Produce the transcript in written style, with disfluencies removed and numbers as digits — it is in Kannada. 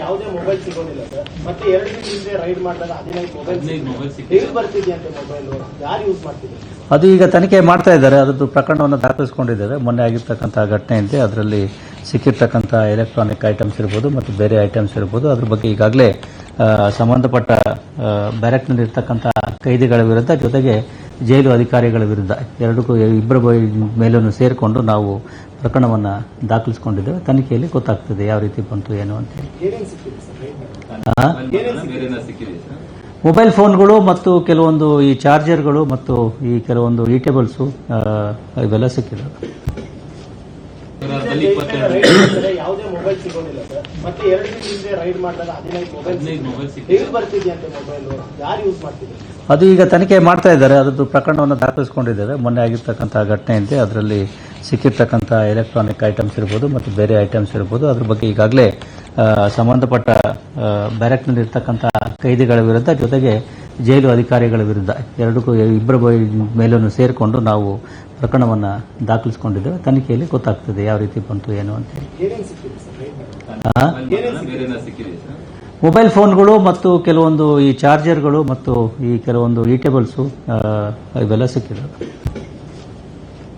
ಯಾವುದೇ ಮೊಬೈಲ್ ಸಿಗೋದಿಲ್ಲ ಸರ್. ಮತ್ತೆ 2 ದಿನದಿಂದ ರೈಡ್ ಮಾಡಿದಾಗ 15 ಮೊಬೈಲ್ ಹೇಗೆ ಬರ್ತಿದೆಯಂತೆ ಮೊಬೈಲ್ ಯಾರು ಯೂಸ್ ಮಾಡ್ತಿದ್ದಾರೆ? ಅದು ಈಗ ತನಿಖೆ ಮಾಡ್ತಾ ಇದ್ದಾರೆ. ಅದರದ್ದು ಪ್ರಕರಣವನ್ನು ದಾಖಲಿಸಿಕೊಂಡಿದ್ದಾರೆ. ಮೊನ್ನೆ ಆಗಿರ್ತಕ್ಕಂತಹ ಘಟನೆ ಇದೆ. ಅದರಲ್ಲಿ ಸಿಕ್ಕಿರ್ತಕ್ಕಂಥ ಎಲೆಕ್ಟ್ರಾನಿಕ್ ಐಟಮ್ಸ್ ಇರ್ಬೋದು ಮತ್ತು ಬೇರೆ ಐಟಮ್ಸ್ ಇರ್ಬೋದು. ಅದ್ರ ಬಗ್ಗೆ ಈಗಾಗಲೇ ಸಂಬಂಧಪಟ್ಟ ಬ್ಯಾರಕ್ನಲ್ಲಿ ಇರ್ತಕ್ಕಂಥ ಕೈದಿಗಳ ವಿರುದ್ಧ ಜೊತೆಗೆ ಜೈಲು ಅಧಿಕಾರಿಗಳ ವಿರುದ್ಧ ಇಬ್ಬರ ಮೇಲೂ ಸೇರಿಕೊಂಡು ನಾವು ಪ್ರಕರಣವನ್ನು ದಾಖಲಿಸಿಕೊಂಡಿದ್ದೇವೆ. ತನಿಖೆಯಲ್ಲಿ ಗೊತ್ತಾಗ್ತದೆ ಯಾವ ರೀತಿ ಬಂತು ಏನು ಅಂತ ಹೇಳಿ. ಮೊಬೈಲ್ ಫೋನ್ಗಳು ಮತ್ತು ಕೆಲವೊಂದು ಈ ಚಾರ್ಜರ್ಗಳು ಮತ್ತು ಈ ಕೆಲವೊಂದು ಈಟೇಬಲ್ಸು ಇವೆಲ್ಲ ಸಿಕ್ಕಿದೆ. ಯಾವುದೇ ಮೊಬೈಲ್ ಸಿಗೋದಿಲ್ಲ ಸರ್. ಮತ್ತೆ 2 ದಿನದಿಂದ ರೈಡ್ ಮಾಡಿದಾಗ 15 ಮೊಬೈಲ್ ಹೇಗೆ ಬರ್ತಿದೆಯಂತೆ ಮೊಬೈಲ್ ಯಾರು ಯೂಸ್ ಮಾಡ್ತಿದ್ದಾರೆ? ಅದು ಈಗ ತನಿಖೆ ಮಾಡ್ತಾ ಇದ್ದಾರೆ. ಅದರದ್ದು ಪ್ರಕರಣವನ್ನು ದಾಖಲಿಸಿಕೊಂಡಿದ್ದಾರೆ. ಮೊನ್ನೆ ಆಗಿರ್ತಕ್ಕಂಥ ಘಟನೆ ಇದೆ. ಅದರಲ್ಲಿ ಸಿಕ್ಕಿರ್ತಕ್ಕಂಥ ಎಲೆಕ್ಟ್ರಾನಿಕ್ ಐಟಮ್ಸ್ ಇರ್ಬೋದು ಮತ್ತು ಬೇರೆ ಐಟಮ್ಸ್ ಇರ್ಬೋದು. ಅದ್ರ ಬಗ್ಗೆ ಈಗಾಗಲೇ ಸಂಬಂಧಪಟ್ಟ ಬ್ಯಾರಕ್ನಲ್ಲಿ ಇರ್ತಕ್ಕಂಥ ಕೈದಿಗಳ ವಿರುದ್ಧ ಜೊತೆಗೆ ಜೈಲು ಅಧಿಕಾರಿಗಳ ವಿರುದ್ಧ ಇಬ್ಬರ ಮೇಲೂ ಸೇರಿಕೊಂಡು ನಾವು ಪ್ರಕರಣವನ್ನು ದಾಖಲಿಸಿಕೊಂಡಿದ್ದೇವೆ. ತನಿಖೆಯಲ್ಲಿ ಗೊತ್ತಾಗ್ತದೆ ಯಾವ ರೀತಿ ಬಂತು ಏನು ಅಂತ ಹೇಳಿ. ಮೊಬೈಲ್ ಫೋನ್ಗಳು ಮತ್ತು ಕೆಲವೊಂದು ಈ ಚಾರ್ಜರ್ಗಳು ಮತ್ತು ಈ ಕೆಲವೊಂದು ಈಟೇಬಲ್ಸು ಇವೆಲ್ಲ ಸಿಕ್ಕಿದೆ.